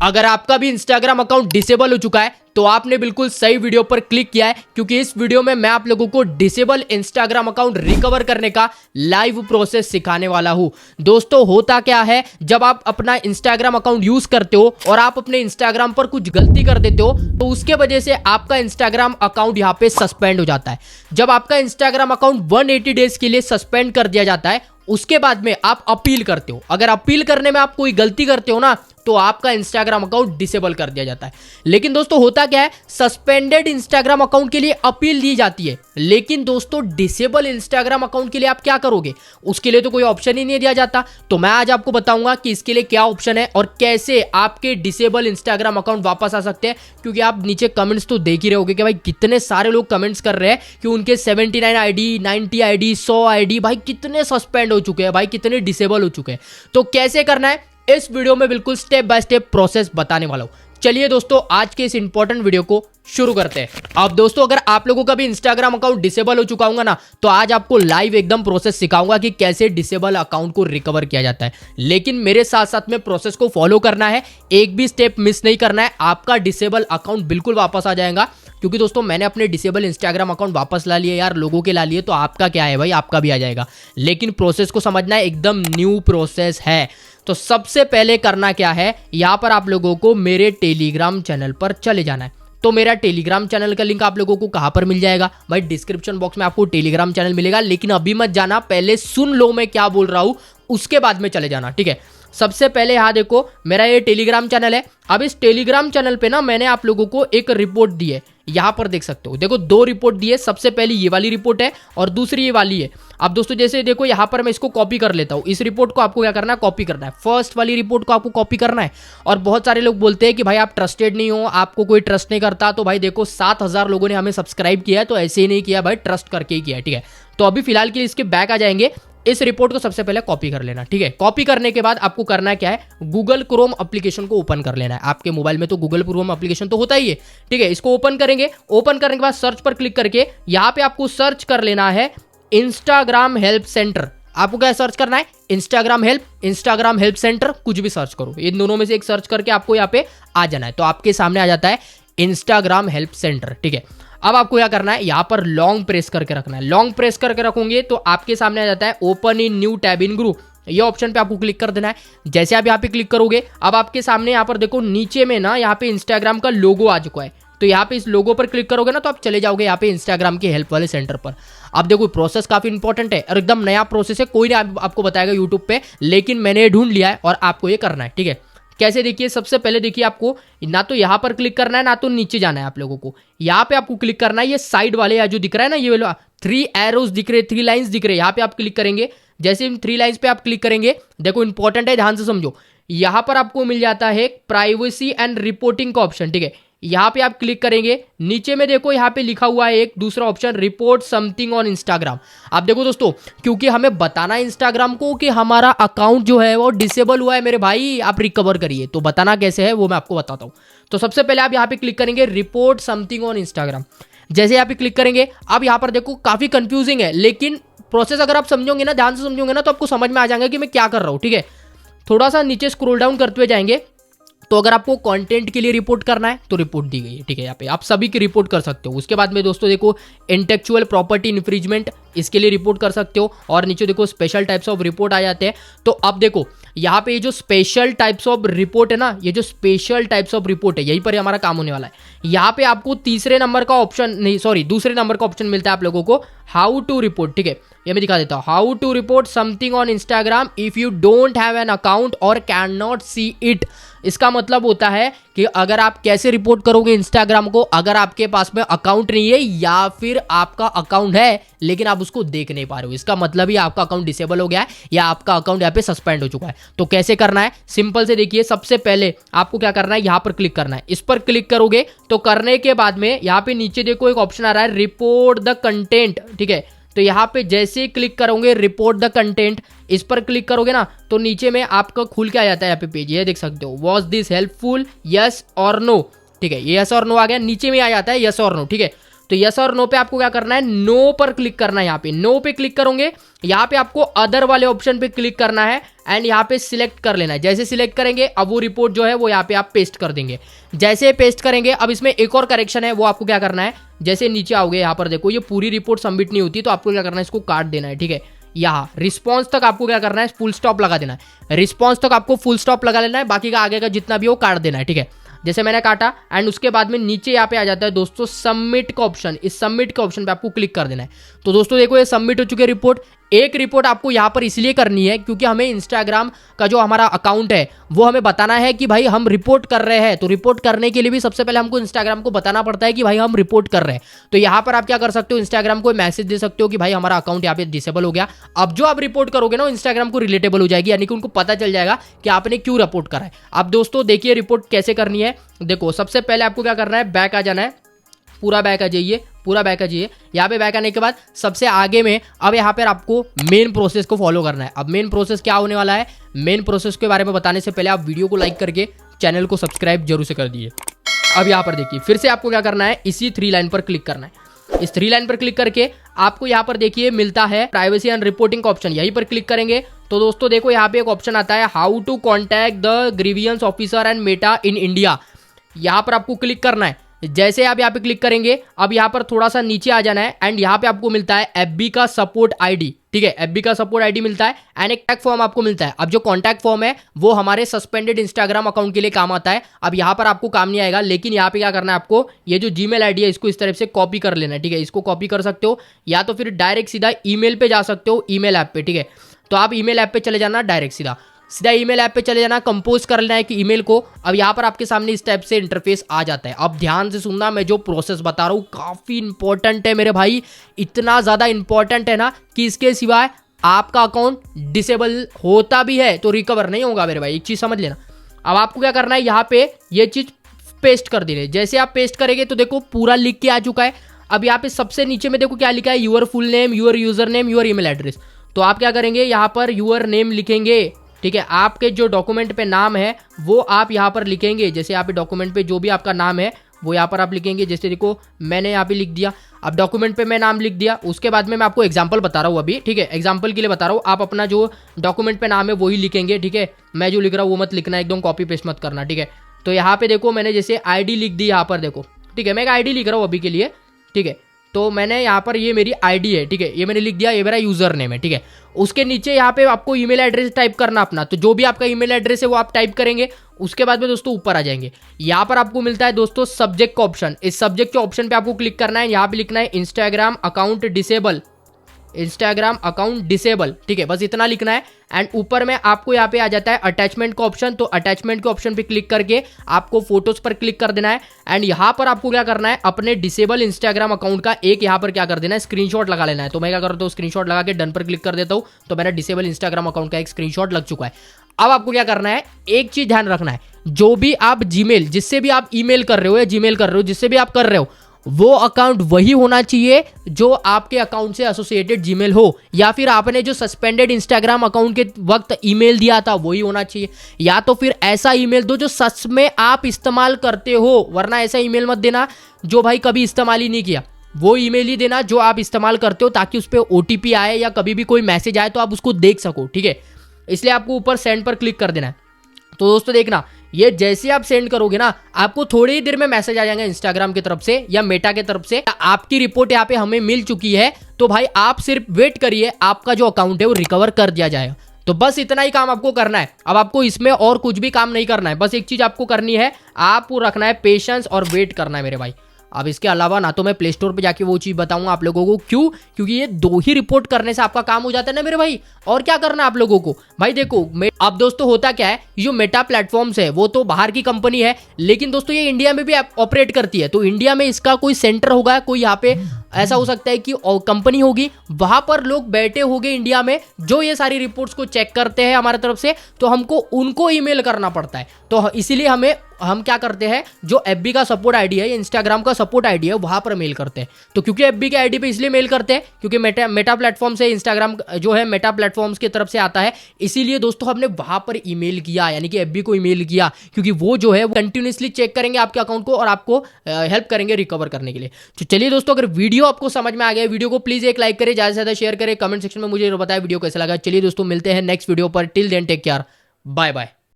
अगर आपका भी इंस्टाग्राम अकाउंट डिसेबल हो चुका है तो आपने बिल्कुल सही वीडियो पर क्लिक किया है, क्योंकि इस वीडियो में मैं आप लोगों को डिसेबल इंस्टाग्राम अकाउंट रिकवर करने का लाइव प्रोसेस सिखाने वाला हूं। दोस्तों होता क्या है, जब आप अपना इंस्टाग्राम अकाउंट यूज करते हो और आप अपने इंस्टाग्राम पर कुछ गलती कर देते हो तो उसके वजह से आपका इंस्टाग्राम अकाउंट यहां पे सस्पेंड हो जाता है। जब आपका इंस्टाग्राम अकाउंट 180 डेज के लिए सस्पेंड कर दिया जाता है, उसके बाद में आप अपील करते हो। अगर अपील करने में आप कोई गलती करते हो ना तो आपका इंस्टाग्राम अकाउंट डिसेबल कर दिया जाता है। लेकिन दोस्तों होता क्या है, सस्पेंडेड इंस्टाग्राम अकाउंट के लिए अपील दी जाती है, लेकिन दोस्तों डिसेबल इंस्टाग्राम अकाउंट के लिए आप क्या करोगे, उसके लिए तो कोई ऑप्शन ही नहीं दिया जाता। तो मैं आज आपको बताऊंगा कि इसके लिए क्या ऑप्शन है और कैसे आपके डिसेबल इंस्टाग्राम अकाउंट वापस आ सकते हैं। क्योंकि आप नीचे कमेंट्स तो देख ही रहे होगे कि भाई कितने सारे लोग कमेंट्स कर रहे हैं कि उनके 79 आईडी, 90 आईडी, 100 आईडी भाई कितने सस्पेंड हो चुके हैं, भाई कितने डिसेबल हो चुके हैं। तो कैसे करना है इस वीडियो में बिल्कुल स्टेप बाय स्टेप प्रोसेस बताने वाला हूं। चलिए दोस्तों आज के इस इंपॉर्टेंट वीडियो को शुरू करते हैं। अब दोस्तों अगर आप लोगों का भी इंस्टाग्राम अकाउंट डिसेबल हो चुका होगा ना तो आज आपको लाइव एकदम प्रोसेस सिखाऊंगा कि कैसे डिसेबल अकाउंट को रिकवर किया जाता है। लेकिन मेरे साथ साथ में प्रोसेस को फॉलो करना है, एक भी स्टेप मिस नहीं करना है, आपका डिसेबल अकाउंट बिल्कुल वापस आ जाएगा। क्योंकि दोस्तों मैंने अपने डिसेबल इंस्टाग्राम अकाउंट वापस ला लिए यार, लोगों के ला लिए, तो आपका क्या है भाई, आपका भी आ जाएगा। लेकिन प्रोसेस को समझना है, एकदम न्यू प्रोसेस है। तो सबसे पहले करना क्या है, यहां पर आप लोगों को मेरे टेलीग्राम चैनल पर चले जाना है। तो मेरा टेलीग्राम चैनल का लिंक आप लोगों को कहां पर मिल जाएगा भाई, डिस्क्रिप्शन बॉक्स में आपको टेलीग्राम चैनल मिलेगा। लेकिन अभी मत जाना, पहले सुन लो मैं क्या बोल रहा हूं, उसके बाद में चले जाना, ठीक है। सबसे पहले यहां देखो मेरा ये टेलीग्राम चैनल है। अब इस टेलीग्राम चैनल पे ना मैंने आप लोगों को एक रिपोर्ट दी है, यहां पर देख सकते हो। देखो 2 रिपोर्ट दी है, सबसे पहली ये वाली रिपोर्ट है और दूसरी ये वाली है। अब दोस्तों जैसे देखो यहां पर मैं इसको कॉपी कर लेता हूं। इस रिपोर्ट को आपको क्या करना है, कॉपी करना है। फर्स्ट वाली रिपोर्ट को आपको कॉपी करना है। और बहुत सारे लोग बोलते हैं कि भाई आप ट्रस्टेड नहीं हो, आपको कोई ट्रस्ट नहीं करता। तो भाई देखो 7000 लोगों ने हमें सब्सक्राइब किया है, तो ऐसे ही नहीं किया भाई, ट्रस्ट करके ही किया है, ठीक है। तो अभी फिलहाल के लिए इसके बैक आ जाएंगे। इस रिपोर्ट को सबसे पहले कॉपी कर लेना, ठीक है। कॉपी करने के बाद आपको करना है क्या है, गूगल क्रोम एप्लीकेशन को ओपन कर लेना है। आपके मोबाइल में तो गूगल क्रोम एप्लीकेशन तो होता ही है, ठीक है। इसको ओपन करेंगे। ओपन करने के बाद सर्च पर क्लिक करके यहां पे आपको सर्च कर लेना है इंस्टाग्राम हेल्प सेंटर। आपको क्या सर्च करना है, इंस्टाग्राम हेल्प सेंटर, कुछ भी सर्च करो, इन दोनों में से एक सर्च करके आपको यहाँ पे आ जाना है। तो आपके सामने आ जाता है इंस्टाग्राम हेल्प सेंटर, ठीक है। अब आपको क्या करना है, यहां पर लॉन्ग प्रेस करके रखना है। लॉन्ग प्रेस करके रखोगे तो आपके सामने आ जाता है open in new tab in group, ये ऑप्शन पे आपको क्लिक कर देना है। जैसे आप यहाँ पे क्लिक करोगे, अब आपके सामने यहाँ पर देखो नीचे में ना यहाँ पे इंस्टाग्राम का लोगो आ चुका है। तो यहाँ पे इस लोगो पर क्लिक करोगे ना तो आप चले जाओगे यहाँ पे इंस्टाग्राम के हेल्प वाले सेंटर पर। अब देखो प्रोसेस काफी इंपॉर्टेंट है और एकदम नया प्रोसेस है, कोई नहीं आपको बताएगा यूट्यूब पे, लेकिन मैंने ढूंढ लिया है और आपको ये करना है, ठीक है। कैसे देखिए, सबसे पहले देखिए आपको ना तो यहां पर क्लिक करना है ना तो नीचे जाना है। आप लोगों को यहां पे आपको क्लिक करना है, ये साइड वाले या जो दिख रहा है ना, ये वाला 3 एरोज दिख रहे, 3 लाइंस दिख रहे, यहां पे आप क्लिक करेंगे। जैसे इन 3 लाइंस पे आप क्लिक करेंगे, देखो इंपॉर्टेंट है, ध्यान से समझो। यहां पर आपको मिल जाता है प्राइवेसी एंड रिपोर्टिंग का ऑप्शन, ठीक है। यहां पे आप क्लिक करेंगे, नीचे में देखो यहां पे लिखा हुआ है एक दूसरा option, report something on Instagram. आप देखो दोस्तों, क्योंकि हमें बताना है इंस्टाग्राम को कि हमारा अकाउंट जो है वो डिसेबल हुआ है मेरे भाई, आप रिकवर करिए। तो बताना कैसे है वो मैं आपको बताता हूं। तो सबसे पहले आप यहां पे क्लिक करेंगे रिपोर्ट समथिंग ऑन इंस्टाग्राम। जैसे यहाँ पे क्लिक करेंगे, अब यहां पर देखो काफी कंफ्यूजिंग है, लेकिन प्रोसेस अगर आप समझोगे ना, ध्यान से समझोगे ना, तो आपको समझ में आ जाएगा कि मैं क्या कर रहा हूं, ठीक है। थोड़ा सा नीचे स्क्रॉल डाउन करते हुए जाएंगे तो अगर आपको कंटेंट के लिए रिपोर्ट करना है तो रिपोर्ट दी गई है, ठीक है। यहाँ पे आप सभी की रिपोर्ट कर सकते हो। उसके बाद में दोस्तों देखो इंटेलेक्चुअल प्रॉपर्टी इन्फ्रिंजमेंट, इसके लिए रिपोर्ट कर सकते हो। और नीचे देखो स्पेशल टाइप्स ऑफ रिपोर्ट आ जाते हैं। तो अब देखो यहाँ पे ये जो स्पेशल टाइप्स ऑफ रिपोर्ट है ना, ये जो स्पेशल टाइप्स ऑफ रिपोर्ट है, यहीं पर हमारा काम होने वाला है। यहाँ पे आपको दूसरे नंबर का ऑप्शन मिलता है आप लोगों को, हाउ टू रिपोर्ट, ठीक है। ये मैं दिखा देता हूँ, how to report something on Instagram if you don't have an account or can not see it. इसका मतलब होता है कि अगर आप कैसे रिपोर्ट करोगे इंस्टाग्राम को, अगर आपके पास में अकाउंट नहीं है या फिर आपका अकाउंट है लेकिन आप उसको देख नहीं पा रहे हो, इसका मतलब ही आपका अकाउंट डिसेबल हो गया है या आपका अकाउंट यहाँ पे सस्पेंड हो चुका है। तो कैसे करना है, सिंपल से देखिए, सबसे पहले आपको क्या करना है, यहाँ पर क्लिक करना है। इस पर क्लिक करोगे तो करने के बाद में यहाँ पे नीचे देखो एक ऑप्शन आ रहा है रिपोर्ट द कंटेंट, ठीक है। तो यहाँ पे जैसे ही क्लिक करोगे रिपोर्ट द कंटेंट, इस पर क्लिक करोगे ना तो नीचे में आपका खुल के आ जाता है यहाँ पे पेज, ये देख सकते हो, वॉज दिस हेल्पफुल, यस और नो, ठीक है। यस और नो आ गया, नीचे में आ जाता है यस और नो, ठीक है। तो तो यस और नो पे आपको क्या करना है, नो पर क्लिक करना है। यहाँ पे नो पे क्लिक करोगे, यहाँ पे आपको अदर वाले ऑप्शन पे क्लिक करना है एंड यहाँ पे सिलेक्ट कर लेना है। जैसे सिलेक्ट करेंगे अब वो रिपोर्ट जो है वो यहाँ पे आप पेस्ट कर देंगे। जैसे पेस्ट करेंगे अब इसमें एक और करेक्शन है, वो आपको क्या करना है, जैसे नीचे आओगे यहाँ पर देखो ये पूरी रिपोर्ट सबमिट नहीं होती, तो आपको क्या करना है, इसको काट देना है। ठीक है, यहाँ रिस्पॉन्स तक आपको क्या करना है, फुल स्टॉप लगा देना है। रिस्पॉन्स तक आपको फुल स्टॉप लगा लेना है, बाकी का आगे का जितना भी हो काट देना है। ठीक है, जैसे मैंने काटा एंड उसके बाद में नीचे यहाँ पे आ जाता है दोस्तों सबमिट का ऑप्शन। इस सबमिट के ऑप्शन पे आपको क्लिक कर देना है। तो दोस्तों देखो ये सबमिट हो चुकी है रिपोर्ट। एक रिपोर्ट आपको यहाँ पर इसलिए करनी है क्योंकि हमें इंस्टाग्राम का जो हमारा अकाउंट है वो हमें बताना है कि भाई हम रिपोर्ट कर रहे हैं। तो रिपोर्ट करने के लिए भी सबसे पहले हमको इंस्टाग्राम को बताना पड़ता है कि भाई हम रिपोर्ट कर रहे हैं। तो यहाँ पर आप क्या कर सकते हो, इंस्टाग्राम को मैसेज दे सकते हो कि भाई हमारा अकाउंट यहाँ पे डिसेबल हो गया। अब जो आप रिपोर्ट करोगे ना इंस्टाग्राम को रिलेटेबल हो जाएगी, यानी कि उनको पता चल जाएगा कि आपने क्यों रिपोर्ट करा है। अब दोस्तों देखिए रिपोर्ट कैसे करनी है। देखो सबसे पहले आपको क्या करना है, बैक आ जाना है, पूरा बैक आ जाइए, पूरा बैक आ जाइए। यहाँ पे बैक आने के बाद सबसे आगे में अब यहाँ पर आपको मेन प्रोसेस को फॉलो करना है। अब मेन प्रोसेस क्या होने वाला है, मेन प्रोसेस के बारे में बताने से पहले आप वीडियो को लाइक करके चैनल को सब्सक्राइब जरूर से कर दिए। अब यहाँ पर देखिए फिर से आपको क्या करना है, इसी 3 लाइन पर क्लिक करना है। इस 3 लाइन पर क्लिक करके आपको यहाँ पर देखिए मिलता है प्राइवेसी एंड रिपोर्टिंग का ऑप्शन। यहीं पर क्लिक करेंगे तो दोस्तों देखो यहाँ पे एक ऑप्शन आता है, how to contact the grievance officer and Meta in India. यहाँ पर आपको क्लिक करना है। जैसे आप यहाँ पे क्लिक करेंगे अब यहाँ पर थोड़ा सा नीचे आ जाना है एंड यहाँ पे आपको मिलता है एफबी का सपोर्ट आईडी। ठीक है, एफबी का सपोर्ट आईडी मिलता है एंड एक टैग फॉर्म आपको मिलता है। अब जो कॉन्टैक्ट फॉर्म है वो हमारे सस्पेंडेड इंस्टाग्राम अकाउंट के लिए काम आता है। अब यहाँ पर आपको काम नहीं आएगा, लेकिन यहाँ पे क्या करना है, आपको ये जो जीमेल आईडी है इसको इस तरफ से कॉपी कर लेना है। ठीक है, इसको कॉपी कर सकते हो या तो फिर डायरेक्ट सीधा ईमेल पे जा सकते हो, ईमेल ऐप पे। ठीक है, तो आप ईमेल ऐप पे चले जाना, डायरेक्ट सीधा ईमेल ऐप पे चले जाना, कंपोज कर लेना है कि ईमेल को। अब यहाँ पर आपके सामने इस टाइप से इंटरफेस आ जाता है। अब ध्यान से सुनना, मैं जो प्रोसेस बता रहा हूँ काफ़ी इंपॉर्टेंट है मेरे भाई, इतना ज़्यादा इंपॉर्टेंट है ना कि इसके सिवाय आपका अकाउंट डिसेबल होता भी है तो रिकवर नहीं होगा मेरे भाई, एक चीज़ समझ लेना। अब आपको क्या करना है, यहाँ पे ये चीज़ पेस्ट कर देनी है। जैसे आप पेस्ट करेंगे तो देखो पूरा लिख के आ चुका है। अब यहाँ पे सबसे नीचे में देखो क्या लिखा है, your full name, your user name, your email address. तो आप क्या करेंगे, यहाँ पर यूर नेम लिखेंगे। ठीक है, आपके जो डॉक्यूमेंट पे नाम है वो आप यहाँ पर लिखेंगे। जैसे यहाँ पे डॉक्यूमेंट पे जो भी आपका नाम है वो यहाँ पर आप लिखेंगे। जैसे देखो मैंने यहाँ पे लिख दिया, अब डॉक्यूमेंट पे मैं नाम लिख दिया। उसके बाद में मैं आपको एग्जांपल बता रहा हूँ अभी। ठीक है, एग्जांपल के लिए बता रहा हूँ, आप अपना जो डॉक्यूमेंट पे नाम है वही लिखेंगे। ठीक है, मैं जो लिख रहा हूँ वो मत लिखना, एकदम कॉपी पेस्ट मत करना। ठीक है, तो यहाँ पे देखो मैंने जैसे आई लिख दी यहाँ पर देखो। ठीक है, मैं एक आई लिख रहा हूँ अभी के लिए। ठीक है, तो मैंने यहाँ पर ये मेरी आईडी है। ठीक है, ये मैंने लिख दिया, ये मेरा यूजर नेम है। ठीक है, उसके नीचे यहाँ पे आपको ईमेल एड्रेस टाइप करना अपना, तो जो भी आपका ईमेल एड्रेस है वो आप टाइप करेंगे। उसके बाद में दोस्तों ऊपर आ जाएंगे, यहाँ पर आपको मिलता है दोस्तों सब्जेक्ट का ऑप्शन। इस सब्जेक्ट के ऑप्शन पे आपको क्लिक करना है, यहाँ पे लिखना है Instagram account disable, Instagram account disable. ठीक है, बस इतना लिखना है एंड ऊपर में आपको यहाँ पे आ जाता है अटैचमेंट का ऑप्शन। तो अटैचमेंट के ऑप्शन पे क्लिक करके आपको फोटोज पर क्लिक कर देना है एंड यहाँ पर आपको क्या करना है, अपने डिसेबल इंस्टाग्राम अकाउंट का एक यहाँ पर क्या कर देना है, स्क्रीनशॉट लगा लेना है। तो मैं क्या करता हूँ, स्क्रीनशॉट लगा के डन पर क्लिक कर देता हूँ। तो मेरा डिसेबल इंस्टाग्राम अकाउंट का एक स्क्रीनशॉट लग चुका है। अब आपको क्या करना है, एक चीज ध्यान रखना है, जो भी आप जीमेल, जिससे भी आप ईमेल कर रहे हो या जीमेल कर रहे हो, जिससे भी आप कर रहे हो, वो अकाउंट वही होना चाहिए जो आपके अकाउंट से एसोसिएटेड जीमेल हो, या फिर आपने जो सस्पेंडेड इंस्टाग्राम अकाउंट के वक्त ईमेल दिया था वही होना चाहिए, या तो फिर ऐसा ईमेल दो जो सच में आप इस्तेमाल करते हो। वरना ऐसा ईमेल मत देना जो भाई कभी इस्तेमाल ही नहीं किया, वो ईमेल ही देना जो आप इस्तेमाल करते हो, ताकि उस पर OTP आए या कभी भी कोई मैसेज आए तो आप उसको देख सको। ठीक है, इसलिए आपको ऊपर सेंड पर क्लिक कर देना है। तो दोस्तों देखना, ये जैसे आप सेंड करोगे ना, आपको थोड़ी ही देर में मैसेज आ जाएगा इंस्टाग्राम की तरफ से या मेटा की तरफ से, आपकी रिपोर्ट यहाँ पे हमें मिल चुकी है। तो भाई आप सिर्फ वेट करिए, आपका जो अकाउंट है वो रिकवर कर दिया जाएगा। तो बस इतना ही काम आपको करना है। अब आपको इसमें और कुछ भी काम नहीं करना है, बस एक चीज आपको करनी है, आपको रखना है पेशेंस और वेट करना है मेरे भाई। अब इसके अलावा ना तो मैं प्ले स्टोर पे जाके वो चीज़ बताऊंगा आप लोगों को, क्यों, क्योंकि ये 2 ही रिपोर्ट करने से आपका काम हो जाता है ना मेरे भाई। और क्या करना है आप लोगों को भाई, देखो अब दोस्तों होता क्या है, जो मेटा प्लेटफॉर्म्स है वो तो बाहर की कंपनी है, लेकिन दोस्तों ये इंडिया में भी ऑपरेट करती है। तो इंडिया में इसका कोई सेंटर होगा, कोई यहाँ पे ऐसा हो सकता है कि कंपनी होगी, वहां पर लोग बैठे होंगे इंडिया में जो ये सारी रिपोर्ट्स को चेक करते हैं हमारे तरफ से, तो हमको उनको ईमेल करना पड़ता है। तो इसीलिए हम क्या करते हैं, जो एफबी का सपोर्ट आईडी है, इंस्टाग्राम का सपोर्ट आईडी है, वहां पर मेल करते हैं। तो क्योंकि एफबी के आईडी पे इसलिए मेल करते हैं क्योंकि मेटा प्लेटफॉर्म से, इंस्टाग्राम जो है मेटा प्लेटफॉर्म्स की तरफ से आता है, इसीलिए दोस्तों हमने वहां पर ईमेल किया, यानी कि एफबी को ईमेल किया, क्योंकि वो जो है वो कंटिन्यूसली चेक करेंगे आपके अकाउंट को और आपको हेल्प करेंगे रिकवर करने के लिए। तो चलिए दोस्तों, अगर वीडियो आपको समझ में आ गया, वीडियो को प्लीज एक लाइक करें, ज्यादा से ज्यादा शेयर करें, कमेंट सेक्शन में मुझे बताएं वीडियो कैसा लगा। चलिए दोस्तों, मिलते हैं नेक्स्ट वीडियो पर। Till then take care, bye bye.